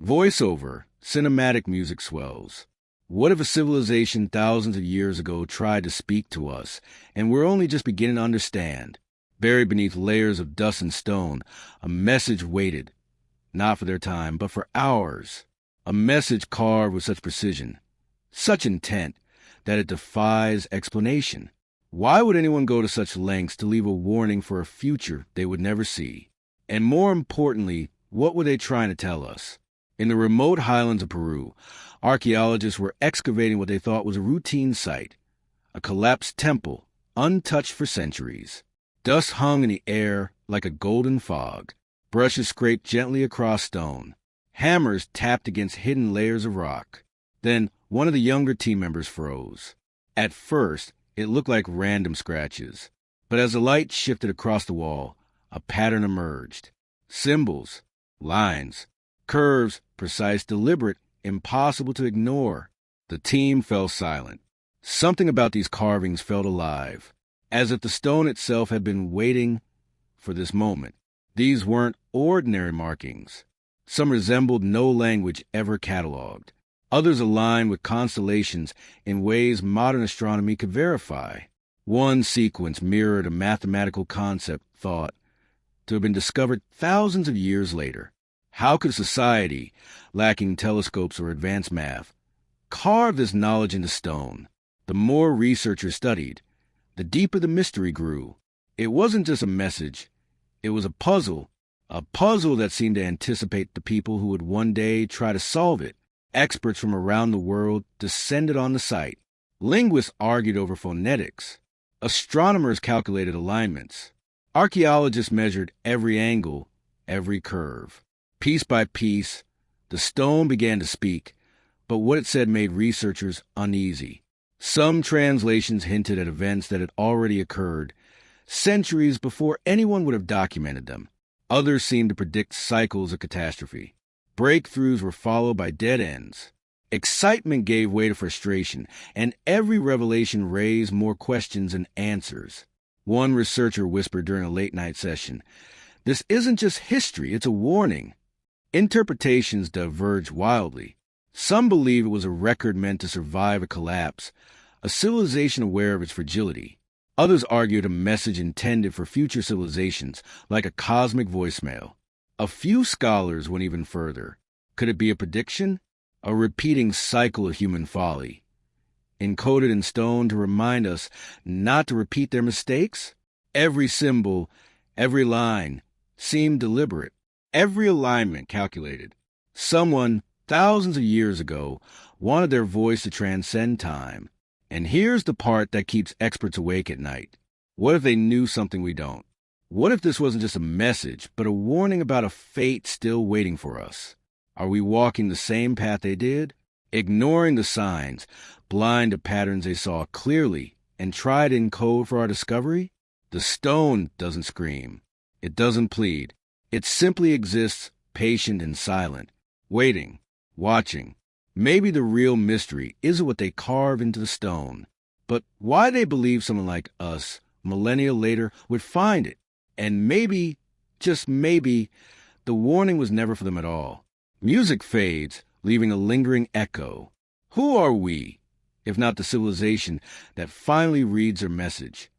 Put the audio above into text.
Voiceover, cinematic music swells. What if a civilization thousands of years ago tried to speak to us, and we're only just beginning to understand? Buried beneath layers of dust and stone, a message waited, not for their time, but for ours. A message carved with such precision, such intent, that it defies explanation. Why would anyone go to such lengths to leave a warning for a future they would never see? And more importantly, what were they trying to tell us? In the remote highlands of Peru, archaeologists were excavating what they thought was a routine site, a collapsed temple, untouched for centuries. Dust hung in the air like a golden fog. Brushes scraped gently across stone. Hammers tapped against hidden layers of rock. Then one of the younger team members froze. At first, it looked like random scratches. But as the light shifted across the wall, a pattern emerged. Symbols, lines, curves, precise, deliberate, impossible to ignore. The team fell silent. Something about these carvings felt alive, as if the stone itself had been waiting for this moment. These weren't ordinary markings. Some resembled no language ever cataloged. Others aligned with constellations in ways modern astronomy could verify. One sequence mirrored a mathematical concept thought to have been discovered thousands of years later. How could society, lacking telescopes or advanced math, carve this knowledge into stone? The more researchers studied, the deeper the mystery grew. It wasn't just a message. It was a puzzle that seemed to anticipate the people who would one day try to solve it. Experts from around the world descended on the site. Linguists argued over phonetics. Astronomers calculated alignments. Archaeologists measured every angle, every curve. Piece by piece, the stone began to speak, but what it said made researchers uneasy. Some translations hinted at events that had already occurred, centuries before anyone would have documented them. Others seemed to predict cycles of catastrophe. Breakthroughs were followed by dead ends. Excitement gave way to frustration, and every revelation raised more questions than answers. One researcher whispered during a late-night session, "This isn't just history, it's a warning." Interpretations diverged wildly. Some believe it was a record meant to survive a collapse, a civilization aware of its fragility. Others argued a message intended for future civilizations, like a cosmic voicemail. A few scholars went even further. Could it be a prediction? A repeating cycle of human folly, encoded in stone to remind us not to repeat their mistakes? Every symbol, every line, seemed deliberate. Every alignment calculated. Someone, thousands of years ago, wanted their voice to transcend time. And here's the part that keeps experts awake at night. What if they knew something we don't? What if this wasn't just a message, but a warning about a fate still waiting for us? Are we walking the same path they did? Ignoring the signs, blind to patterns they saw clearly, and tried to encode for our discovery? The stone doesn't scream. It doesn't plead. It simply exists, patient and silent, waiting, watching. Maybe the real mystery isn't what they carve into the stone, but why they believe someone like us, millennia later, would find it. And maybe, just maybe, the warning was never for them at all. Music fades, leaving a lingering echo. Who are we, if not the civilization that finally reads their message?